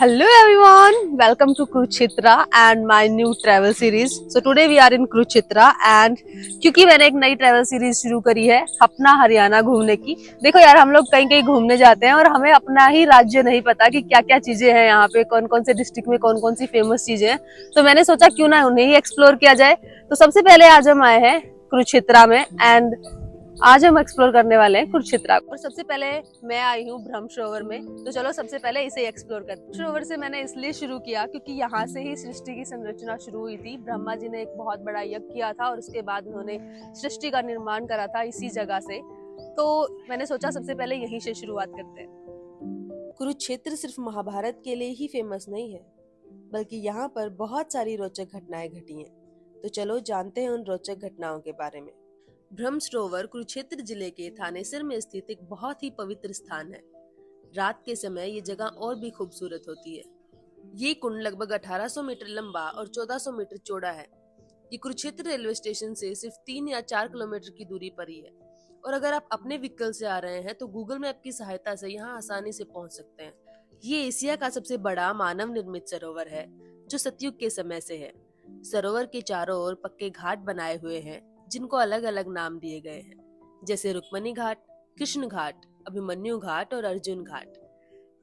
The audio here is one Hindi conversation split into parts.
Hello everyone, welcome to Kurukshetra and my new travel series. So today we are in Kurukshetra and क्योंकि मैंने एक नई ट्रैवल सीरीज शुरू करी है अपना हरियाणा घूमने की। देखो यार, हम लोग कहीं कहीं घूमने जाते हैं और हमें अपना ही राज्य नहीं पता कि क्या क्या चीजें हैं यहाँ पे, कौन कौन से डिस्ट्रिक्ट में कौन कौन सी फेमस चीजें हैं। तो मैंने सोचा क्यों ना उन्हें ही एक्सप्लोर किया जाए। तो सबसे पहले आज हम आए हैं कुरुक्षेत्रा में एंड आज हम एक्सप्लोर करने वाले हैं कुरुक्षेत्र और सबसे पहले मैं आई हूँ ब्रह्म सरोवर में। तो चलो सबसे पहले इसे एक्सप्लोर करते हैं। सरोवर से मैंने इसलिए शुरू किया क्योंकि यहाँ से ही सृष्टि की संरचना शुरू हुई थी। ब्रह्मा जी ने एक बहुत बड़ा यज्ञ किया था और उसके बाद उन्होंने सृष्टि का निर्माण करा था इसी जगह से। तो मैंने सोचा सबसे पहले यहीं से शुरुआत करते हैं। कुरुक्षेत्र सिर्फ महाभारत के लिए ही फेमस नहीं है, बल्कि यहाँ पर बहुत सारी रोचक घटनाएं घटी हैं। तो चलो जानते हैं उन रोचक घटनाओं के बारे में। ब्रह्म सरोवर कुरुक्षेत्र जिले के थानेसर में स्थित एक बहुत ही पवित्र स्थान है। रात के समय ये जगह और भी खूबसूरत होती है। ये कुंड लगभग 1800 मीटर लंबा और 1400 मीटर चौड़ा है। ये कुरुक्षेत्र रेलवे स्टेशन से सिर्फ 3 या 4 किलोमीटर की दूरी पर ही है। और अगर आप अपने व्हीकल से आ रहे हैं तो गूगल मैप की सहायता से यहाँ आसानी से पहुँच सकते हैं। ये एशिया का सबसे बड़ा मानव निर्मित सरोवर है जो सतयुग के समय से है। सरोवर के चारों ओर पक्के घाट बनाए हुए हैं जिनको अलग अलग नाम दिए गए हैं, जैसे रुक्मणी घाट, कृष्ण घाट, अभिमन्यु घाट और अर्जुन घाट।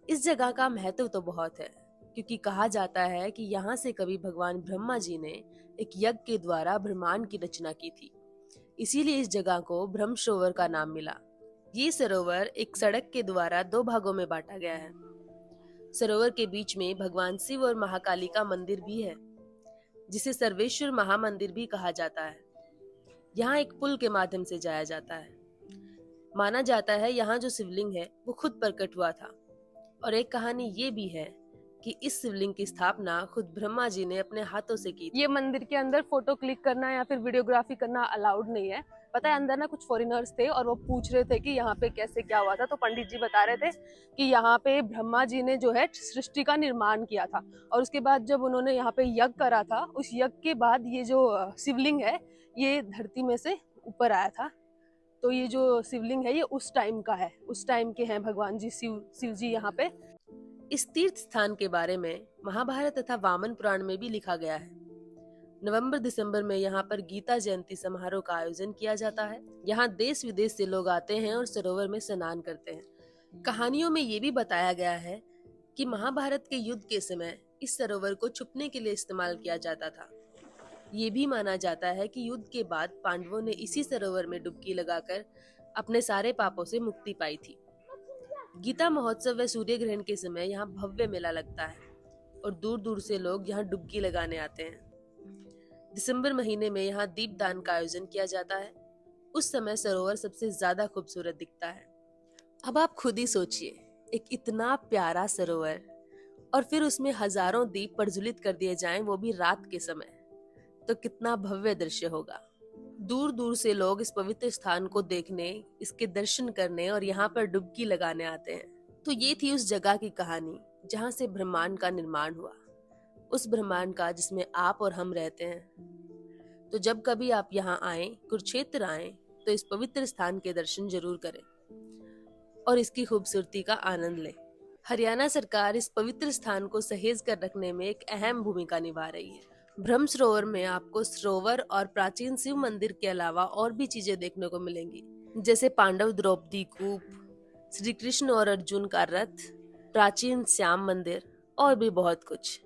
इस जगह का महत्व तो बहुत है क्योंकि कहा जाता है कि यहाँ से कभी भगवान ब्रह्मा जी ने एक यज्ञ के द्वारा ब्रह्मांड की रचना की थी। इसीलिए इस जगह को ब्रह्म सरोवर का नाम मिला। ये सरोवर एक सड़क के द्वारा 2 भागों में बांटा गया है। सरोवर के बीच में भगवान शिव और महाकाली का मंदिर भी है, जिसे सर्वेश्वर महामंदिर भी कहा जाता है। यहाँ एक पुल के माध्यम से जाया जाता है। माना जाता है यहाँ जो शिवलिंग है वो खुद प्रकट हुआ था। और एक कहानी ये भी है कि इस शिवलिंग की स्थापना खुद ब्रह्मा जी ने अपने हाथों से की थी। ये मंदिर के अंदर फोटो क्लिक करना या फिर वीडियोग्राफी करना अलाउड नहीं है। पता है, अंदर ना कुछ फॉरेनर्स थे और वो पूछ रहे थे कि यहाँ पे कैसे क्या हुआ था। तो पंडित जी बता रहे थे कि यहाँ पे ब्रह्मा जी ने जो है सृष्टि का निर्माण किया था और उसके बाद जब उन्होंने यहाँ पे यज्ञ करा था, उस यज्ञ के बाद ये जो शिवलिंग है ये धरती में से ऊपर आया था। तो ये जो शिवलिंग है ये उस टाइम का है, उस टाइम के हैं भगवान जी शिव जी यहाँ पे। इस तीर्थ स्थान के बारे में महाभारत तथा वामन पुराण में भी लिखा गया है। नवंबर दिसंबर में यहाँ पर गीता जयंती समारोह का आयोजन किया जाता है। यहाँ देश विदेश से लोग आते हैं और सरोवर में स्नान करते हैं। कहानियों में ये भी बताया गया है कि महाभारत के युद्ध के समय इस सरोवर को छुपने के लिए इस्तेमाल किया जाता था। ये भी माना जाता है कि युद्ध के बाद पांडवों ने इसी सरोवर में डुबकी लगाकर अपने सारे पापों से मुक्ति पाई थी। गीता महोत्सव व सूर्य ग्रहण के समय यहाँ भव्य मेला लगता है और दूर दूर से लोग यहाँ डुबकी लगाने आते हैं। दिसंबर महीने में यहाँ दीपदान का आयोजन किया जाता है। उस समय सरोवर सबसे ज्यादा खूबसूरत दिखता है। अब आप खुद ही सोचिए, एक इतना प्यारा सरोवर और फिर उसमें हजारों दीप प्रज्वलित कर दिए जाएं, वो भी रात के समय, तो कितना भव्य दृश्य होगा। दूर दूर से लोग इस पवित्र स्थान को देखने, इसके दर्शन करने और यहाँ पर डुबकी लगाने आते हैं। तो ये थी उस जगह की कहानी जहाँ से ब्रह्मांड का निर्माण हुआ, उस ब्रह्मांड का जिसमें आप और हम रहते हैं। तो जब कभी आप यहाँ आए, कुरुक्षेत्र आए, तो इस पवित्र स्थान के दर्शन जरूर करें और इसकी खूबसूरती का आनंद लें। हरियाणा सरकार इस पवित्र स्थान को सहेज कर रखने में एक अहम भूमिका निभा रही है। ब्रह्म सरोवर में आपको सरोवर और प्राचीन शिव मंदिर के अलावा और भी चीजें देखने को मिलेंगी, जैसे पांडव द्रौपदी कूप, श्री कृष्ण और अर्जुन का रथ, प्राचीन श्याम मंदिर और भी बहुत कुछ।